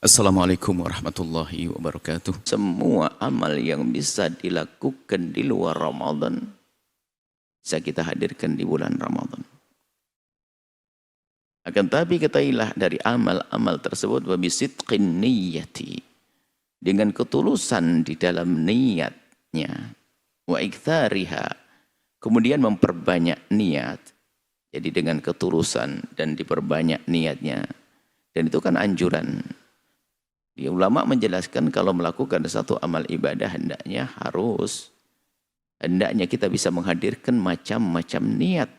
Assalamualaikum warahmatullahi wabarakatuh. Semua amal yang bisa dilakukan di luar Ramadan bisa kita hadirkan di bulan Ramadan. Akan tapi ketahuilah dari amal-amal tersebut wabisidqin niyyati, dengan ketulusan di dalam niatnya, wa iktsariha, kemudian memperbanyak niat. Jadi dengan ketulusan dan diperbanyak niatnya. Dan itu kan anjuran. Ya, ulama menjelaskan kalau melakukan satu amal ibadah hendaknya kita bisa menghadirkan macam-macam niat.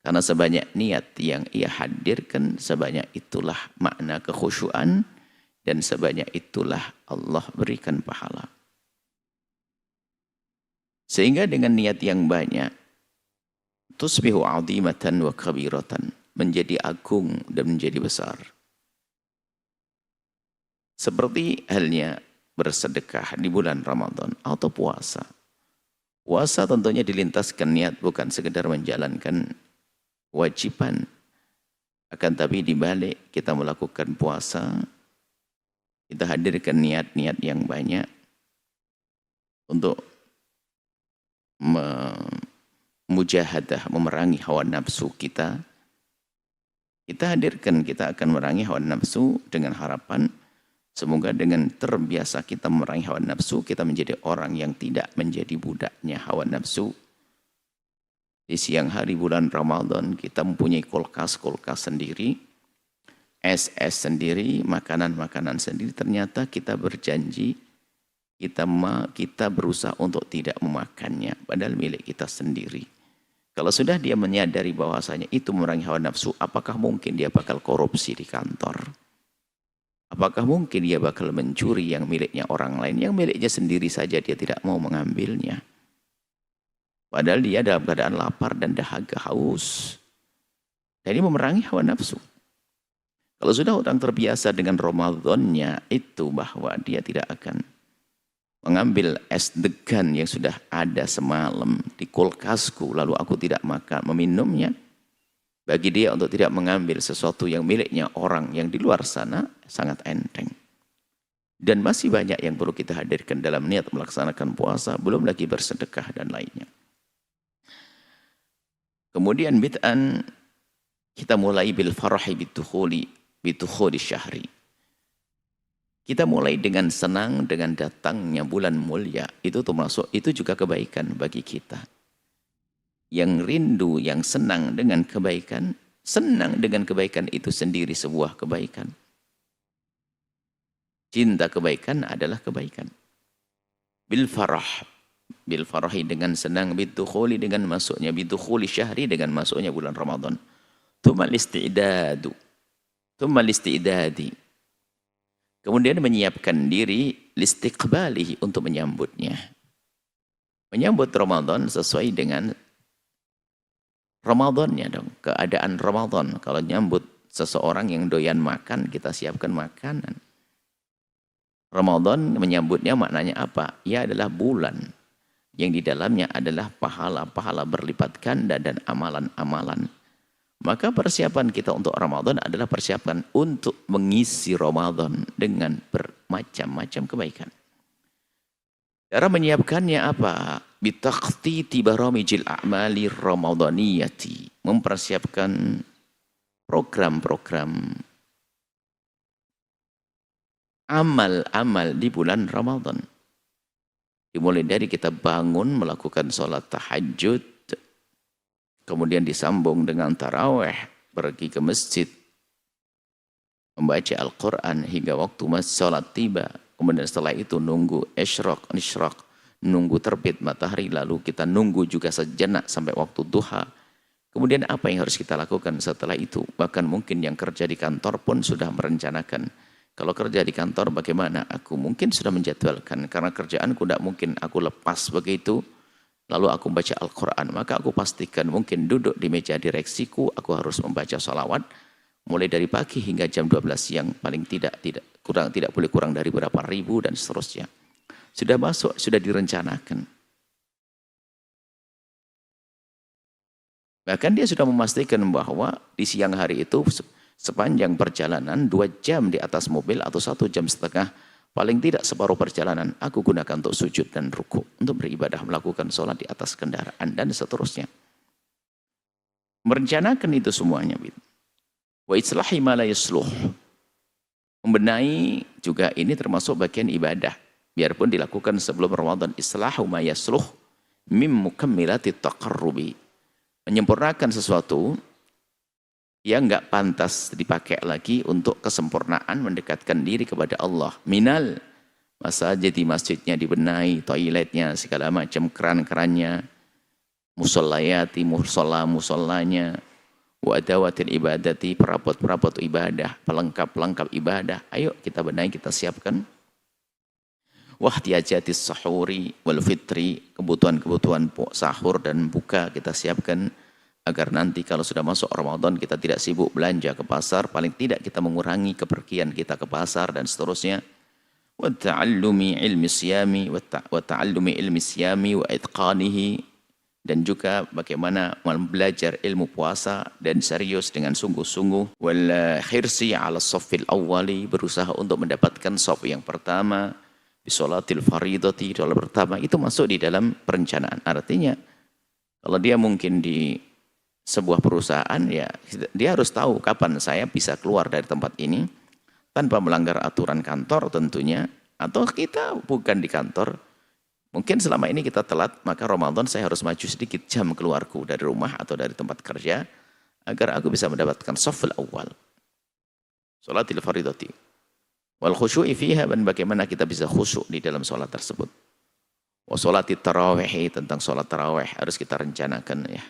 Karena sebanyak niat yang ia hadirkan, sebanyak itulah makna kekhusyuan dan sebanyak itulah Allah berikan pahala. Sehingga dengan niat yang banyak, tusbihu 'azimatan wa kabiratan, menjadi agung dan menjadi besar. Seperti halnya bersedekah di bulan Ramadan atau puasa. Puasa tentunya dilintaskan niat bukan sekedar menjalankan wajiban. Akan tapi dibalik kita melakukan puasa, kita hadirkan niat-niat yang banyak untuk mujahadah, memerangi hawa nafsu kita. Kita hadirkan, kita akan memerangi hawa nafsu dengan harapan semoga dengan terbiasa kita memerangi hawa nafsu, kita menjadi orang yang tidak menjadi budaknya hawa nafsu. Di siang hari bulan Ramadan kita mempunyai kulkas-kulkas sendiri, es-es sendiri, makanan-makanan sendiri. Ternyata kita berjanji, kita berusaha untuk tidak memakannya, padahal milik kita sendiri. Kalau sudah dia menyadari bahwasanya itu memerangi hawa nafsu, apakah mungkin dia bakal korupsi di kantor? Apakah mungkin dia bakal mencuri yang miliknya orang lain? Yang miliknya sendiri saja dia tidak mau mengambilnya. Padahal dia dalam keadaan lapar dan dahaga, haus. Dan ini memerangi hawa nafsu. Kalau sudah orang terbiasa dengan Ramadannya itu bahwa dia tidak akan mengambil es degan yang sudah ada semalam di kulkasku, lalu aku tidak makan, meminumnya. Bagi dia untuk tidak mengambil sesuatu yang miliknya orang yang di luar sana sangat enteng. Dan masih banyak yang perlu kita hadirkan dalam niat melaksanakan puasa, belum lagi bersedekah dan lainnya. Kemudian bid'an, kita mulai bil farahi bitukhuli syahri. Kita mulai dengan senang dengan datangnya bulan mulia. Itu termasuk, itu juga kebaikan bagi kita. Yang rindu, yang senang dengan kebaikan, senang dengan kebaikan itu sendiri sebuah kebaikan. Cinta kebaikan adalah kebaikan. Bil farahi dengan senang, bidukhuli dengan masuknya, bidukhuli syahri dengan masuknya bulan Ramadan. Tumal istidadi. Kemudian menyiapkan diri listiqbalihi untuk menyambutnya. Menyambut Ramadan sesuai dengan Ramadannya dong, keadaan Ramadan. Kalau nyambut seseorang yang doyan makan, kita siapkan makanan. Ramadan menyambutnya maknanya apa? Ya adalah bulan yang di dalamnya adalah pahala-pahala berlipat ganda dan amalan-amalan. Maka persiapan kita untuk Ramadan adalah persiapan untuk mengisi Ramadan dengan bermacam-macam kebaikan. Cara menyiapkannya apa? Bitaqtiti baramijil a'mali ramadaniyati. Mempersiapkan program-program amal-amal di bulan Ramadan. Dimulai dari kita bangun melakukan sholat tahajud, kemudian disambung dengan tarawih, pergi ke masjid, membaca Al-Quran hingga waktu sholat tiba. Kemudian setelah itu nunggu isyraq, nunggu terbit matahari, lalu kita nunggu juga sejenak sampai waktu duha. Kemudian apa yang harus kita lakukan setelah itu? Bahkan mungkin yang kerja di kantor pun sudah merencanakan. Kalau kerja di kantor bagaimana? Aku mungkin sudah menjadwalkan, karena kerjaanku tidak mungkin aku lepas begitu. Lalu aku membaca Al-Quran, maka aku pastikan mungkin duduk di meja direksiku, aku harus membaca sholawat. Mulai dari pagi hingga jam 12 siang, paling tidak boleh kurang dari berapa ribu dan seterusnya. Sudah masuk, sudah direncanakan. Bahkan dia sudah memastikan bahwa di siang hari itu Sepanjang perjalanan 2 jam di atas mobil atau 1,5 jam, paling tidak separuh perjalanan aku gunakan untuk sujud dan ruku, untuk beribadah, melakukan sholat di atas kendaraan dan seterusnya. Merencanakan itu semuanya. Wa islahi ma la yasluh. Membenahi juga ini termasuk bagian ibadah. Biarpun dilakukan sebelum Ramadan. Islahu ma yasluh mim mukammilati taqarrubi. Menyempurnakan sesuatu yang enggak pantas dipakai lagi untuk kesempurnaan mendekatkan diri kepada Allah. Minal masajid, masjidnya dibenahi, toiletnya, segala macam keran-kerannya, musollayati, musollanya, wa adawatil ibadati, perabot-perabot ibadah, pelengkap-pelengkap ibadah. Ayo kita benahi, kita siapkan. Wahtiyajatis sahuri wal fitri, kebutuhan-kebutuhan sahur dan buka kita siapkan. Agar nanti kalau sudah masuk Ramadan kita tidak sibuk belanja ke pasar, paling tidak kita mengurangi kepergian kita ke pasar dan seterusnya. Wa ta'allumi ilmi siyami wa ta'allumi ilmi siyami wa itqanihi, dan juga bagaimana belajar ilmu puasa dan serius dengan sungguh-sungguh. Wal khirsi 'ala shaffil awwali, berusaha untuk mendapatkan shaf yang pertama. Bi sholatil faridati, sholat pertama itu masuk di dalam perencanaan. Artinya kalau dia mungkin di sebuah perusahaan, ya dia harus tahu kapan saya bisa keluar dari tempat ini tanpa melanggar aturan kantor tentunya. Atau kita bukan di kantor, mungkin selama ini kita telat, maka Ramadan saya harus maju sedikit jam keluarku dari rumah atau dari tempat kerja agar aku bisa mendapatkan shaful awal, sholatil faridati wal khusyu'i fiha, dan bagaimana kita bisa khusyuk di dalam sholat tersebut. Wa sholatit tarawih, tentang sholat tarawih harus kita rencanakan ya.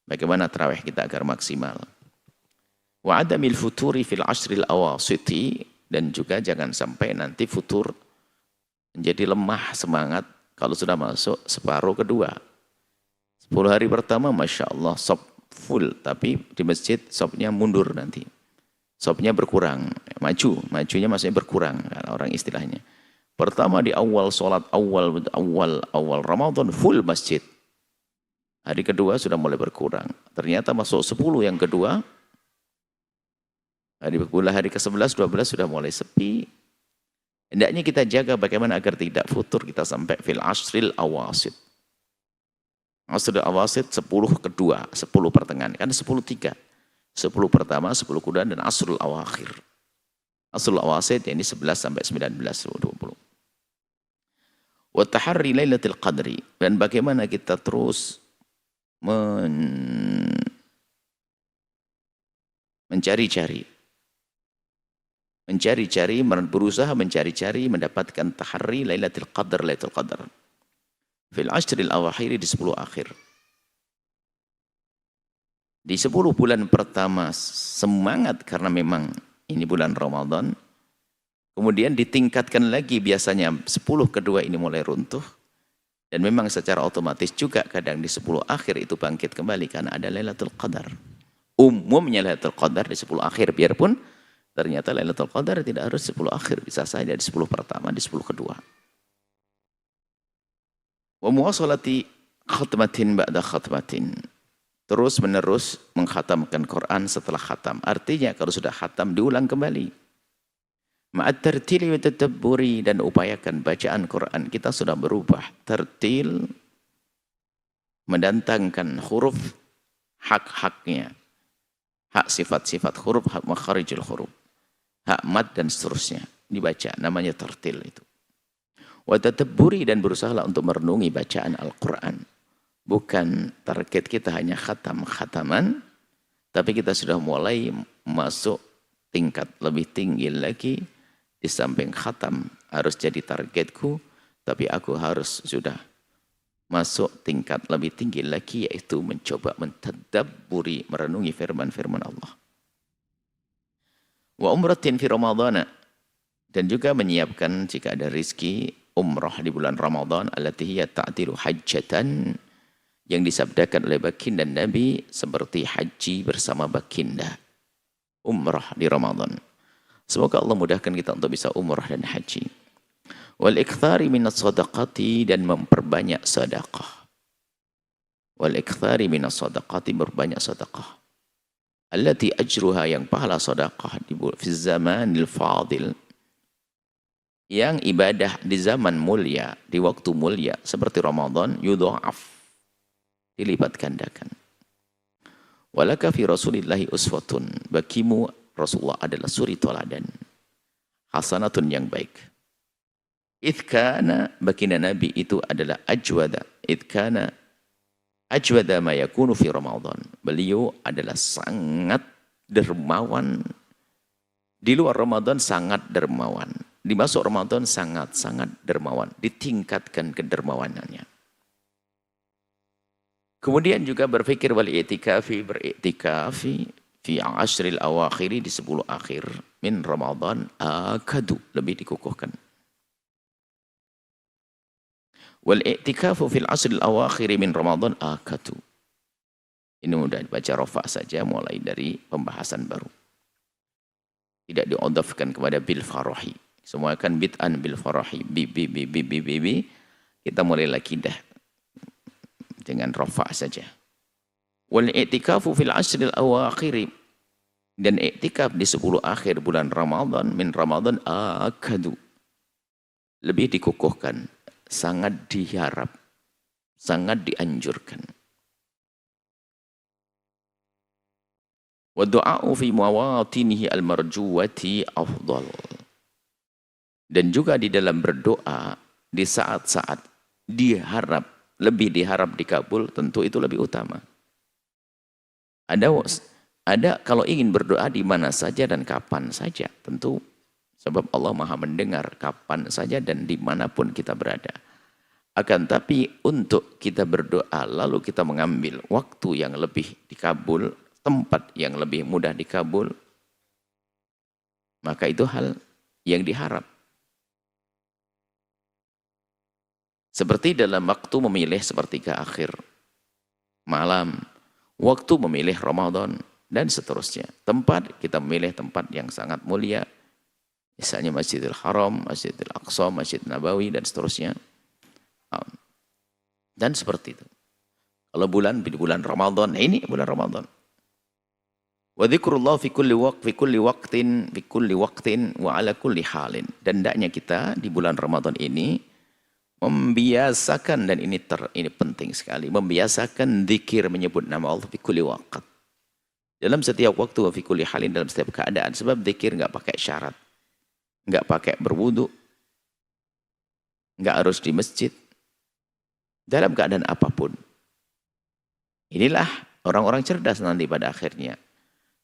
Bagaimana tarawih kita agar maksimal. Wa adamil futuri fil ashril awasiti, dan juga jangan sampai nanti futur menjadi lemah semangat kalau sudah masuk separuh kedua. 10 hari pertama Masya Allah shop full, tapi di masjid shopnya mundur nanti. Shopnya berkurang, majunya maksudnya berkurang kan orang istilahnya. Pertama di awal sholat awal Ramadan full masjid. Hari kedua sudah mulai berkurang. Ternyata masuk 10 yang kedua, hari ke-11, 12 sudah mulai sepi. Hendaknya kita jaga bagaimana agar tidak futur kita sampai fil ashril awasid. Ashril awasid 10 kedua, 10 pertengahan. Kan 10 3. 10 pertama, 10 kedua, dan ashrul awakhir. Ashrul awasid ini 11 sampai 19, 20. Wa taharri lailatul qadri, dan bagaimana kita terus mencari-cari, berusaha mencari-cari mendapatkan tahari Lailatul Qadar fil ashril awakhir, di 10 akhir. Di 10 bulan pertama semangat karena memang ini bulan Ramadan. Kemudian ditingkatkan lagi, biasanya 10 kedua ini mulai runtuh. Dan memang secara otomatis juga kadang di 10 akhir itu bangkit kembali karena ada Lailatul Qadar. Umumnya Lailatul Qadar di 10 akhir, biarpun ternyata Lailatul Qadar tidak harus 10 akhir, bisa saja di 10 pertama, di 10 kedua. Wa muwasalati khatmatin ba'da khatmatin, terus menerus menghatamkan Quran setelah khatam. Artinya kalau sudah khatam diulang kembali. Ma'at tartili wa tadabburi, dan upayakan bacaan Quran kita sudah berubah. Tartil mendatangkan huruf hak-haknya, hak sifat-sifat huruf, hak makharijul huruf, hak mad dan seterusnya dibaca, namanya tartil itu. Wa tadabburi, dan berusaha untuk merenungi bacaan Al-Quran. Bukan target kita hanya khataman, tapi kita sudah mulai masuk tingkat lebih tinggi lagi. Di samping khatam harus jadi targetku, tapi aku harus sudah masuk tingkat lebih tinggi lagi, yaitu mencoba mentadabburi, merenungi firman-firman Allah. Wa umratin fi Ramadana, dan juga menyiapkan jika ada rizki umrah di bulan Ramadan, allati hiya ta'dilu hajjatan, yang disabdakan oleh baginda Nabi seperti haji bersama baginda. Umrah di Ramadan. Semoga Allah mudahkan kita untuk bisa umrah dan haji. Wal ikthari minas sadaqati, dan memperbanyak sedekah. Wal ikthari minas sadaqati, berbanyak sedekah. allati ajruha yang pahala sedekah fi zamanil fadil, yang ibadah di zaman mulia, di waktu mulia seperti Ramadan, yudha'af, dilipat gandakan. Walaka fi Rasulillahi uswatun, bagimu Rasulullah adalah suri toladan, hasanatun yang baik. Idkana, baginda Nabi itu adalah ajwada, idkana ajwada ma yakunu fi Ramadan. Beliau adalah sangat dermawan. Di luar Ramadan sangat dermawan. Di masuk Ramadan sangat-sangat dermawan. Ditingkatkan kedermawanannya. Kemudian juga berpikir wal i'tikafi, beriktikafi fi ashril awakhiri, di 10 akhir min Ramadan akadu, lebih dikukuhkan. Wal i'tikafu fil ashril awakhiri min Ramadan akadu. Ini mudah dibaca rafa saja mulai dari pembahasan baru. Tidak diodafkan kepada bil farahi. Semua kan bid'an bil farahi. Bi. Kita mulai lagi dah dengan rafa saja. Wal i'tikafu fil ashril awakhiri, dan i'tikaf di 10 akhir bulan Ramadan min Ramadan akadu, lebih dikukuhkan, sangat diharap, sangat dianjurkan. Wa du'a'u fi mawatinihi al-marjuwati afdal. Dan juga di dalam berdoa di saat-saat diharap, lebih diharap dikabul, tentu itu lebih utama. Ada kalau ingin berdoa di mana saja dan kapan saja, tentu sebab Allah Maha mendengar kapan saja dan dimanapun kita berada. Akan tapi untuk kita berdoa lalu kita mengambil waktu yang lebih dikabul, tempat yang lebih mudah dikabul, maka itu hal yang diharap. Seperti dalam waktu memilih sepertiga akhir malam, waktu memilih Ramadan, dan seterusnya. Tempat, kita memilih tempat yang sangat mulia, misalnya Masjidil Haram, Masjidil Aqsa, Masjid Nabawi, dan seterusnya. Dan seperti itu. Kalau di bulan Ramadan, ini bulan Ramadan. Wa dzikrullah fi kulli waqtin wa ala kulli halin. Dan hendaknya kita di bulan Ramadan ini membiasakan, dan ini penting sekali, membiasakan zikir, menyebut nama Allah fi kulli waqt. Dalam setiap waktu, fi kulli halin, dalam setiap keadaan. Sebab zikir enggak pakai syarat. Enggak pakai berwudu. Enggak harus di masjid. Dalam keadaan apapun. Inilah orang-orang cerdas nanti pada akhirnya.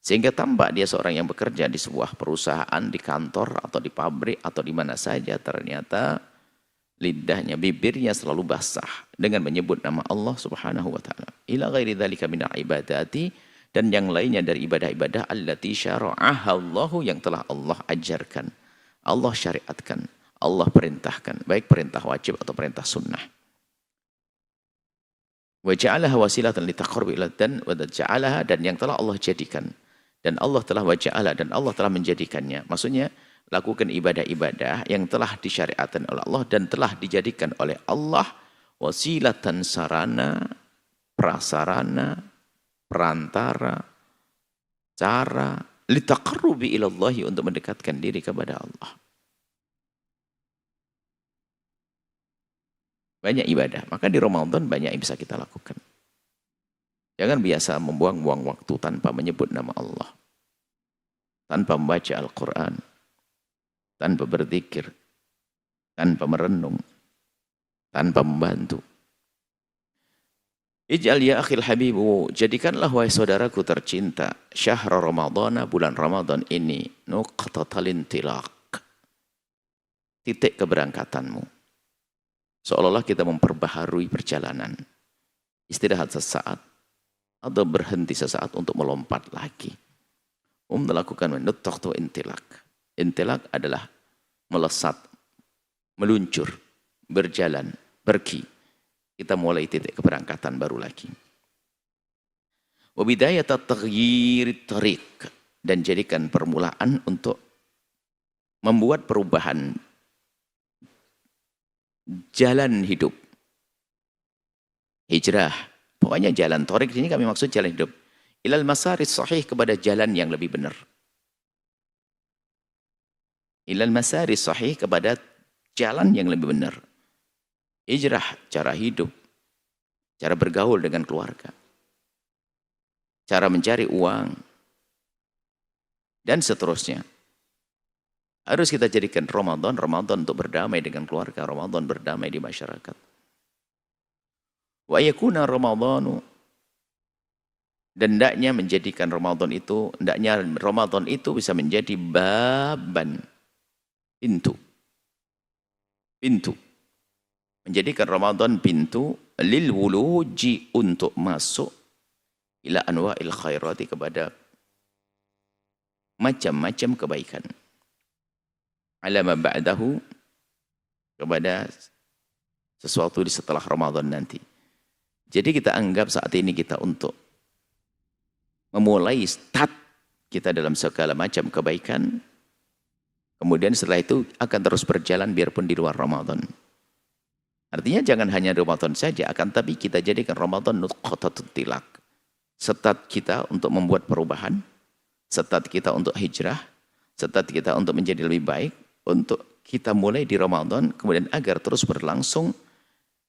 Sehingga tampak dia seorang yang bekerja di sebuah perusahaan, di kantor, atau di pabrik, atau di mana saja, ternyata lidahnya, bibirnya selalu basah dengan menyebut nama Allah Subhanahu wa taala. Ila ghairi dzalika min ibadati, dan yang lainnya dari ibadah-ibadah allati syara'aha Allahu, yang telah Allah ajarkan, Allah syariatkan, Allah perintahkan, baik perintah wajib atau perintah sunnah. Wa ja'alaha wasilatan litaqarrub ila dan wa ja'alaha, dan yang telah Allah jadikan, dan Allah telah waja'ala, dan Allah telah menjadikannya. Maksudnya lakukan ibadah-ibadah yang telah disyariatkan oleh Allah dan telah dijadikan oleh Allah wasilatan, sarana, prasarana, perantara, cara litaqarrubi ilallahi, untuk mendekatkan diri kepada Allah. Banyak ibadah, maka di Ramadan banyak yang bisa kita lakukan. Jangan biasa membuang-buang waktu tanpa menyebut nama Allah, tanpa membaca Al-Quran, tanpa berzikir, tanpa merenung, tanpa membantu. Ij'al ya akhil habibu, jadikanlah wahai saudaraku tercinta, syahra Ramadana, bulan Ramadan ini, nuqtatal intilaq, titik keberangkatanmu. Seolah-olah kita memperbaharui perjalanan. Istirahat sesaat, atau berhenti sesaat untuk melompat lagi. Melakukan nuqtatal intilaq. Intilaq adalah melesat, meluncur, berjalan, pergi. Kita mulai titik keberangkatan baru lagi. Wa bidayat at-taghyir tariq, dan jadikan permulaan untuk membuat perubahan jalan hidup. Hijrah, pokoknya jalan tariq ini kami maksud jalan hidup. ilal masaris sahih, kepada jalan yang lebih benar. Ilal masaris sahih, kepada jalan yang lebih benar. Hijrah, cara hidup, cara bergaul dengan keluarga, cara mencari uang, dan seterusnya. Harus kita jadikan Ramadan untuk berdamai dengan keluarga, Ramadan berdamai di masyarakat. Wa yakuna Ramadhanu, dan hendaknya menjadikan Ramadan itu bisa menjadi baban, pintu. Menjadikan Ramadan pintu lil wuluji, untuk masuk ila anwa'il khairati, kepada macam-macam kebaikan. Alama ba'dahu, kepada sesuatu di setelah Ramadan nanti. Jadi kita anggap saat ini kita untuk memulai start kita dalam segala macam kebaikan. Kemudian setelah itu akan terus berjalan biarpun di luar Ramadan. Artinya jangan hanya Ramadan saja, akan tapi kita jadikan Ramadan nutqatatut tilak. Start kita untuk membuat perubahan, start kita untuk hijrah, start kita untuk menjadi lebih baik, untuk kita mulai di Ramadan, kemudian agar terus berlangsung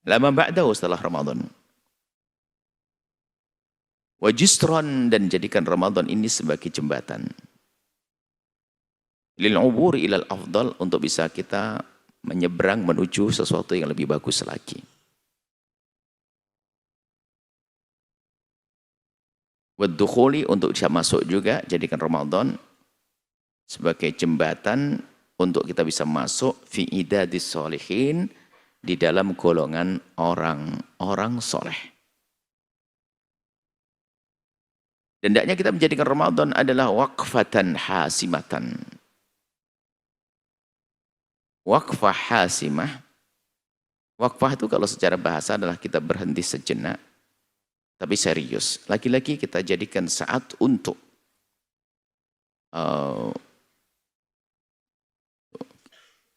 lama ba'dahu, setelah Ramadan. Wajistron, dan jadikan Ramadan ini sebagai jembatan. Lil'ubur ilal afdal, untuk bisa kita menyeberang menuju sesuatu yang lebih bagus lagi. Waddukhuli, untuk bisa masuk juga, jadikan Ramadan sebagai jembatan untuk kita bisa masuk fi idadis sholihin, di dalam golongan orang-orang soleh. Dan hendaknya kita menjadikan Ramadan adalah waqfatan hasimatan. Waqfah hasimah. Waqfah itu kalau secara bahasa adalah kita berhenti sejenak, tapi serius. Lagi-lagi kita jadikan saat untuk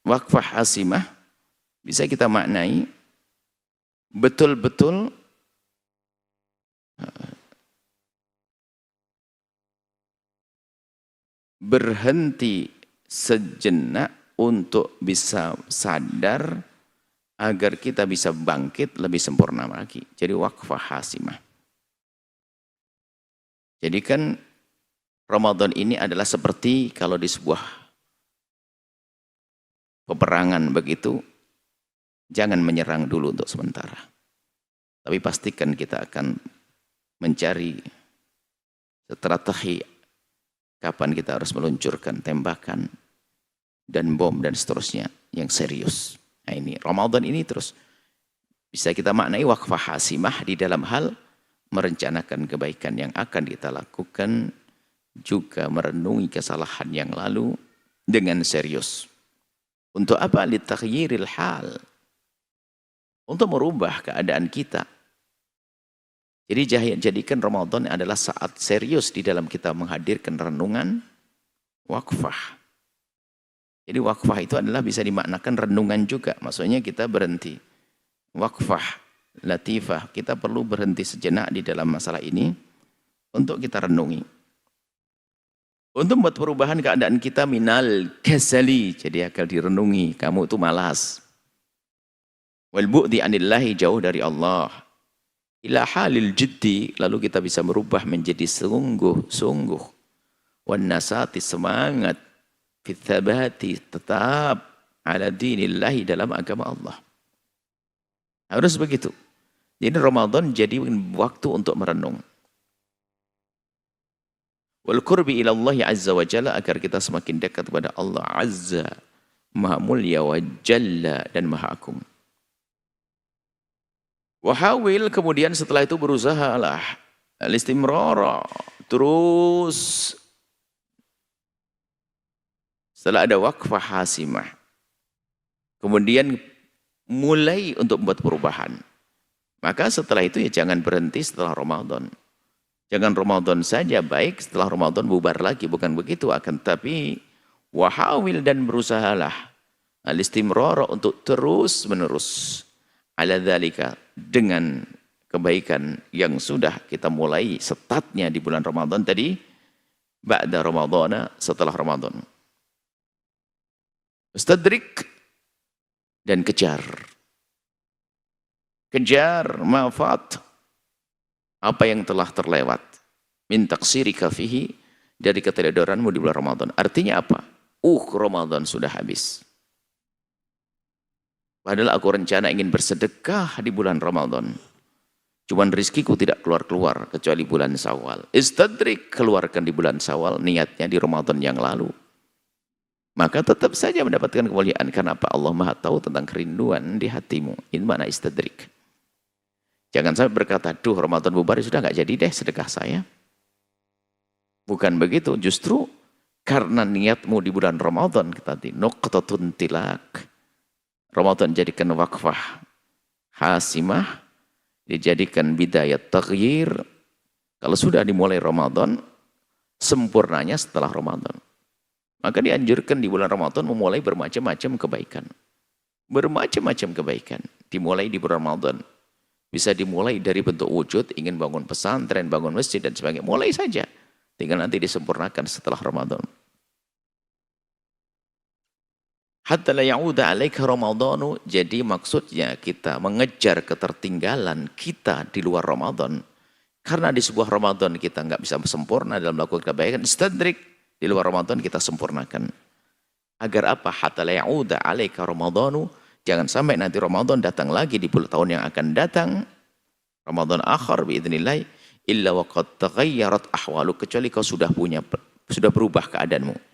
waqfah hasimah, bisa kita maknai betul-betul berhenti sejenak untuk bisa sadar agar kita bisa bangkit lebih sempurna lagi. Jadi waqfah hasimah. Jadi kan Ramadan ini adalah seperti kalau di sebuah peperangan begitu, jangan menyerang dulu untuk sementara. Tapi pastikan kita akan mencari strategi kapan kita harus meluncurkan tembakan dan bom dan seterusnya yang serius. Nah ini Ramadan ini terus bisa kita maknai waqfah hasimah di dalam hal merencanakan kebaikan yang akan kita lakukan, juga merenungi kesalahan yang lalu dengan serius. Untuk apa? Litakhyiril hal. Untuk merubah keadaan kita. Jadi jadikan Ramadan adalah saat serius di dalam kita menghadirkan renungan waqfah. Jadi waqfah itu adalah bisa dimaknakan renungan juga. Maksudnya kita berhenti. Waqfah, latifah. Kita perlu berhenti sejenak di dalam masalah ini untuk kita renungi. Untuk membuat perubahan keadaan kita minal kasali. Jadi akan direnungi. Kamu itu malas. Wal bu'di anillahi, jauh dari Allah. Ila halil jiddi, lalu kita bisa merubah menjadi sungguh-sungguh. Wan nasati, semangat. Fithabati, tetap ala dinillahi, dalam agama Allah. Harus begitu. Jadi Ramadan jadi waktu untuk merenung. Wal qurbi ila Allah azza wa jalla, agar kita semakin dekat kepada Allah azza, maha mulia, wa jalla, dan maha agung. Wahawil, kemudian setelah itu berusahalah al-istimrara, terus setelah ada waqfah hasimah, kemudian mulai untuk membuat perubahan. Maka setelah itu ya jangan berhenti setelah Ramadan. Jangan Ramadan saja baik, setelah Ramadan bubar lagi, bukan begitu. Akan tapi wahawil, dan berusahalah al-istimrara, untuk terus menerus ala dzalika, dengan kebaikan yang sudah kita mulai startnya di bulan Ramadan tadi, ba'da Ramadhana, setelah Ramadan. Istadrik dan kejar. Kejar mafat, apa yang telah terlewat. Min taqsirika fihi, dari keteledoranmu di bulan Ramadan. Artinya apa? Ramadan sudah habis. Padahal aku rencana ingin bersedekah di bulan Ramadan. Cuman rizkiku tidak keluar-keluar kecuali bulan Syawal. Istadrik, keluarkan di bulan Syawal, niatnya di Ramadan yang lalu. Maka tetap saja mendapatkan kemuliaan. Karena apa? Allah Maha tahu tentang kerinduan di hatimu. Ini mana istadrik. Jangan sampai berkata, duh Ramadan bubar sudah gak jadi deh sedekah saya. Bukan begitu, justru karena niatmu di bulan Ramadan, kita nuqtatun tilak. Ramadan jadikan wakfah hasimah, dijadikan bidayat taghyir. Kalau sudah dimulai Ramadan, sempurnanya setelah Ramadan. Maka dianjurkan di bulan Ramadan memulai bermacam-macam kebaikan. Bermacam-macam kebaikan. Dimulai di bulan Ramadan. Bisa dimulai dari bentuk wujud, ingin bangun pesantren, bangun masjid, dan sebagainya. Mulai saja. Tinggal nanti disempurnakan setelah Ramadan. Hatta la ya'uda 'alaika Ramadhanu, jadi maksudnya kita mengejar ketertinggalan kita di luar Ramadan. Karena di sebuah Ramadan kita nggak bisa sempurna dalam melakukan kebaikan, istadrik, di luar Ramadan kita sempurnakan. Agar apa? Hatta la ya'uda 'alaika Ramadhanu, jangan sampai nanti Ramadan datang lagi di tahun yang akan datang, Ramadan akhir biidznillah, illa waqad taghayyarat ahwalu, kecuali kau sudah berubah keadaanmu.